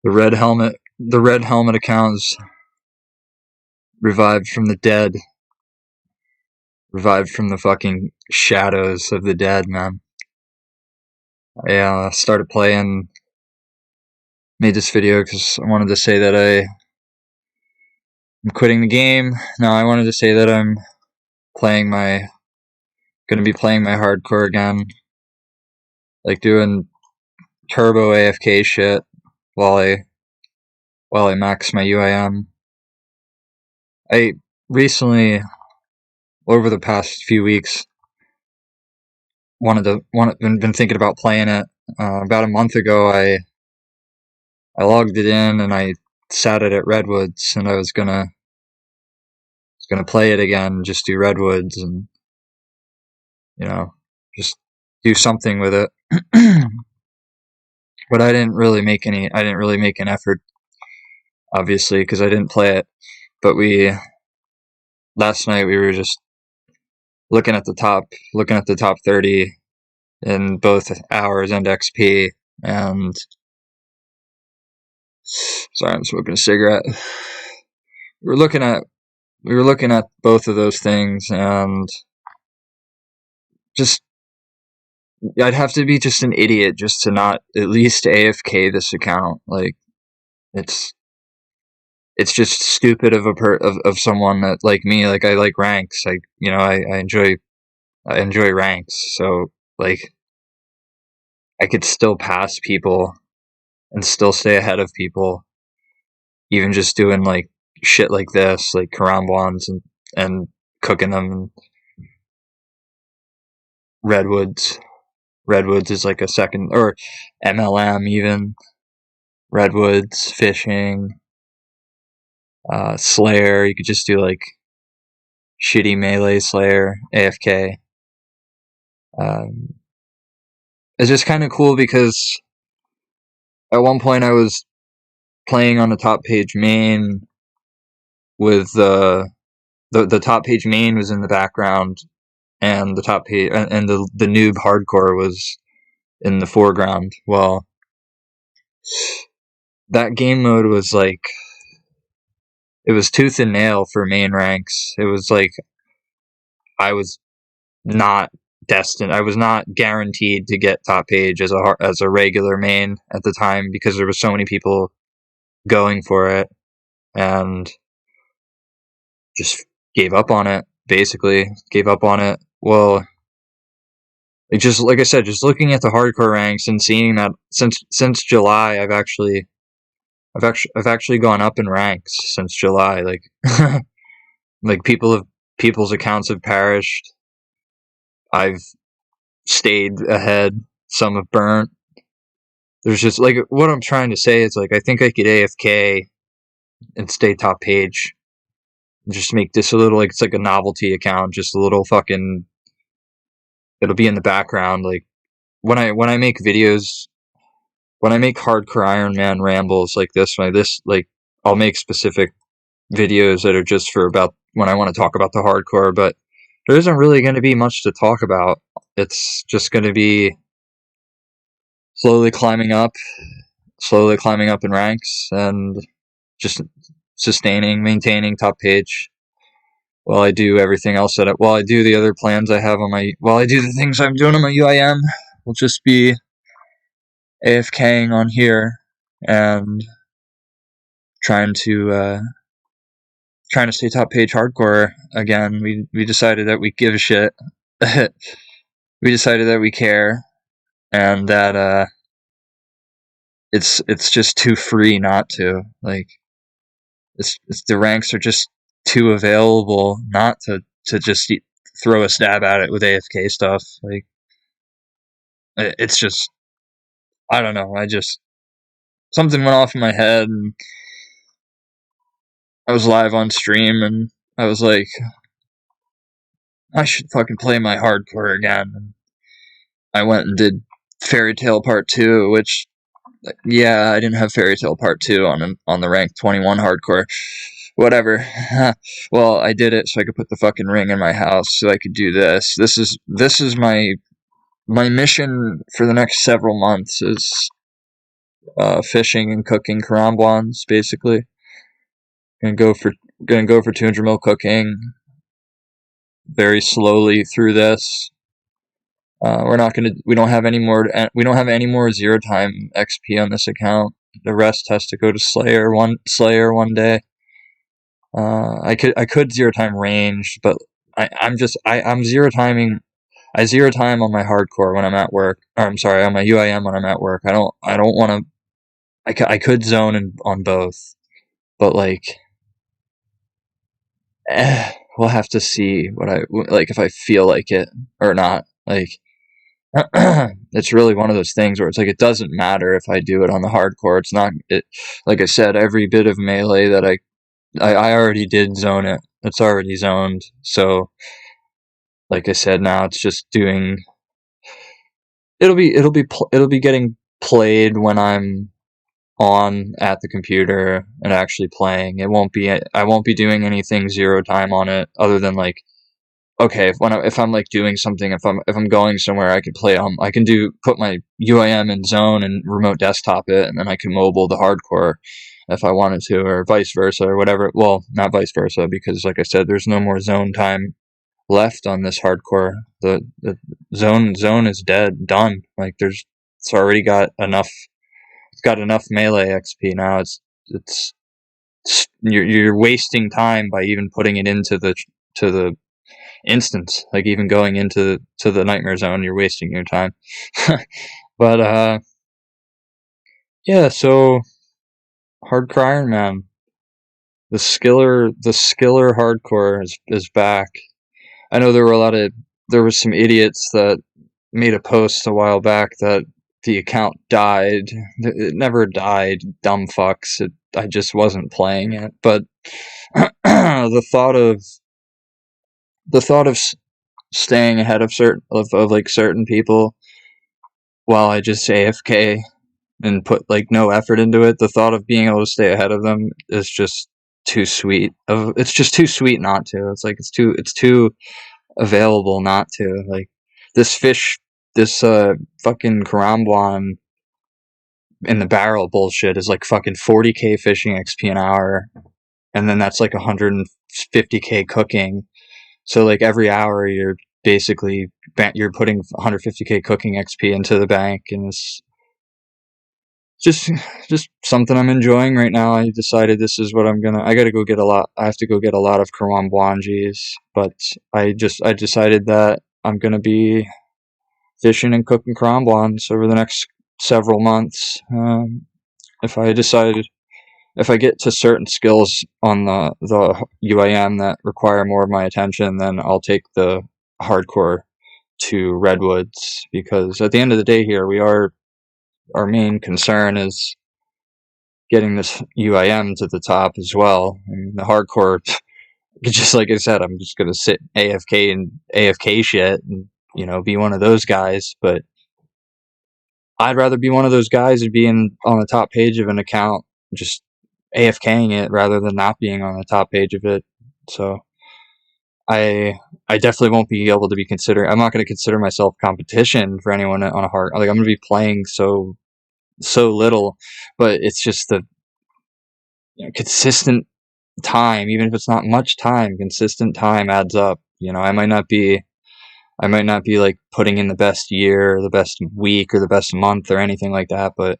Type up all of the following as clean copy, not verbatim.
The red helmet account's revived from the dead. Revived from the fucking shadows of the dead, man. I started playing, made this video because I wanted to say that I'm quitting the game. No, I wanted to say that I'm gonna be playing my hardcore again. Like doing turbo AFK shit while I max my UIM. I recently, over the past few weeks, been thinking about playing it. About a month ago, I logged it in and I sat it at Redwoods, and I was gonna play it again, just do Redwoods, and just do something with it. But I didn't really make an effort, obviously, because I didn't play it. But last night we were just looking at the top 30 in both hours and XP, and sorry, I'm smoking a cigarette. We were looking at both of those things, and just I'd have to be just an idiot just to not at least AFK this account. Like, it's just stupid of someone that, like me, like I like ranks. I enjoy ranks, so like I could still pass people and still stay ahead of people, even just doing like shit like this, like karambwans and cooking them. And Redwoods is like a second, or MLM even. Redwoods, fishing, Slayer. You could just do like shitty melee Slayer, AFK. It's just kind of cool because at one point I was playing on the top page main with the top page main was in the background, and the top page and the noob hardcore was in the foreground. Well, that game mode was like, it was tooth and nail for main ranks. It was like I was not guaranteed to get top page as a regular main at the time, because there were so many people going for it, and just gave up on it. Well, it just, like I said, just looking at the hardcore ranks and seeing that since July, I've actually gone up in ranks since July. Like, like people's accounts have perished. I've stayed ahead. Some have burnt. There's just, like, what I'm trying to say is, like, I think I could AFK and stay top page. Just make this a little, like, it's like a novelty account, just a little fucking, it'll be in the background. Like, when I make videos, when I make hardcore Iron Man rambles like this, like, I'll make specific videos that are just for about when I want to talk about the hardcore, but there isn't really going to be much to talk about. It's just going to be slowly climbing up in ranks, and just maintaining top page while I do everything else while I do the other plans I have while I do the things I'm doing on my UIM. Will just be AFKing on here and trying to stay top page hardcore again. We decided that we give a shit. We decided that we care, and that it's just too free not to. Like, it's the ranks are just too available not to just throw a stab at it with AFK stuff. Like, it's just, I don't know. Something went off in my head, and I was live on stream, and I was like, I should fucking play my hardcore again. And I went and did Fairy Tale Part 2, which, yeah, I didn't have Fairy Tale Part 2 on the rank 21 hardcore. Whatever. Well, I did it so I could put the fucking ring in my house, so I could do this. This is my mission for the next several months, is fishing and cooking karambwans, basically. Gonna go for 200 mil cooking very slowly through this. We don't have any more 0 time XP on this account. The rest has to go to Slayer one day. I could 0 time range, but I'm 0 timing. I 0 time on my hardcore when I'm at work. Or I'm sorry, on my UIM when I'm at work. I don't want to. I could zone on both, but like, we'll have to see what I like, if I feel like it or not. Like, it's really one of those things where it's like, it doesn't matter if I do it on the hardcore. It's not it. Like I said, every bit of melee that I already did zone it. It's already zoned. So, like I said, now it's just doing. It'll be getting played when I'm on at the computer and actually playing. I won't be doing anything 0 time on it, other than like, okay, if I'm like doing something, if I'm going somewhere, I can play I can put my UIM in zone and remote desktop it, and then I can mobile the hardcore if I wanted to, or vice versa, or whatever. Well, not vice versa, because like I said, there's no more zone time left on this hardcore. The zone is done. Like, it's already got enough. It's got enough melee XP now. You're wasting time by even putting it into the instance. Like, even going into the nightmare zone, you're wasting your time. But yeah. So, Hardcore Iron Man, the skiller hardcore is back. I know there was some idiots that made a post a while back that the account died. It never died, dumb fucks. I just wasn't playing it. But the thought of staying ahead of certain people while I just AFK and put like no effort into it, the thought of being able to stay ahead of them is just too sweet. It's just too sweet not to. It's like, it's too available not to. Like, this fucking karambwan in the barrel bullshit is like fucking 40k fishing XP an hour, and then that's like 150k cooking. So like, every hour you're putting 150k cooking XP into the bank, and it's just something I'm enjoying right now. I decided this is what I have to go get a lot of karambwanjis, but I decided that I'm gonna be fishing and cooking karambwans over the next several months. If I get to certain skills on the UIM that require more of my attention, then I'll take the hardcore to Redwoods, because at the end of the day here, our main concern is getting this UIM to the top as well. I mean, the hardcore, just like I said, I'm just gonna sit AFK and AFK shit and, be one of those guys. But I'd rather be one of those guys and being on the top page of an account, just AFKing it, rather than not being on the top page of it. So I definitely won't be able to be considered. I'm not going to consider myself competition for anyone on a hard. Like, I'm going to be playing so little, but it's just the consistent time. Even if it's not much time, consistent time adds up. I might not be like putting in the best year, or the best week, or the best month, or anything like that, but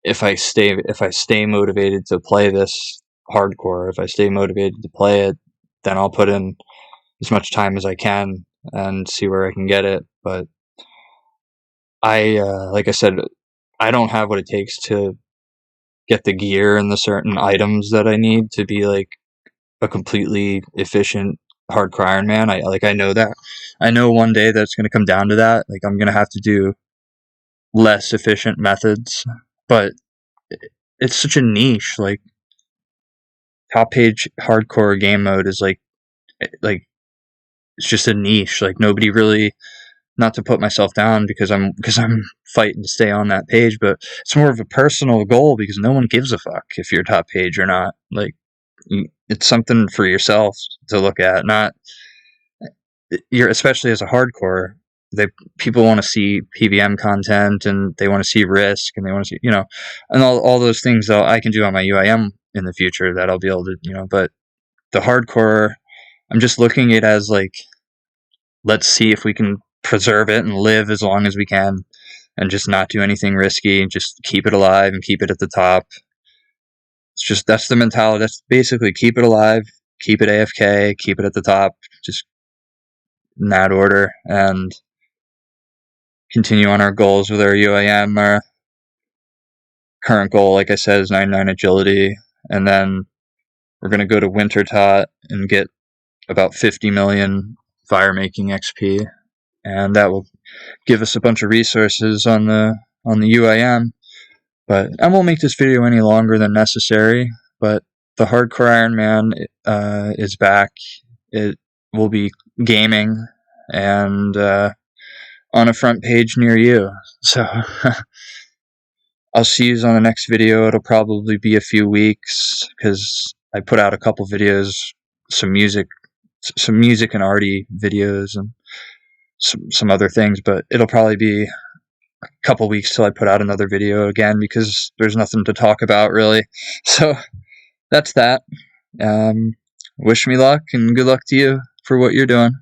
if I stay motivated to play this hardcore, if I stay motivated to play it, then I'll put in as much time as I can and see where I can get it. But like I said, I don't have what it takes to get the gear and the certain items that I need to be like a completely efficient hardcore Iron Man. I know that. I know one day that's going to come down to that. Like, I'm going to have to do less efficient methods, but it's such a niche. Like, top page hardcore game mode is like it's just a niche. Like, nobody really, not to put myself down because I'm fighting to stay on that page, but it's more of a personal goal, because no one gives a fuck if you're top page or not. Like, it's something for yourself to look at, not especially as a hardcore. people want to see PVM content, and they want to see risk, and they want to see, and all those things though I can do on my UIM in the future that I'll be able to, but the hardcore, I'm just looking at it as like, let's see if we can preserve it and live as long as we can and just not do anything risky, just keep it alive and keep it at the top. That's the mentality. That's basically keep it alive, keep it AFK, keep it at the top, just in that order, and continue on our goals with our UIM. Our current goal, like I said, is 99 agility, and then we're going to go to Wintertot and get about 50 million fire making XP, and that will give us a bunch of resources on the UIM. But I won't make this video any longer than necessary, but the Hardcore Iron Man is back. It will be gaming and on a front page near you. So I'll see you on the next video. It'll probably be a few weeks because I put out a couple videos, some music and arty videos, and some other things, but it'll probably be a couple weeks till I put out another video again because there's nothing to talk about really. So that's that. Wish me luck and good luck to you for what you're doing.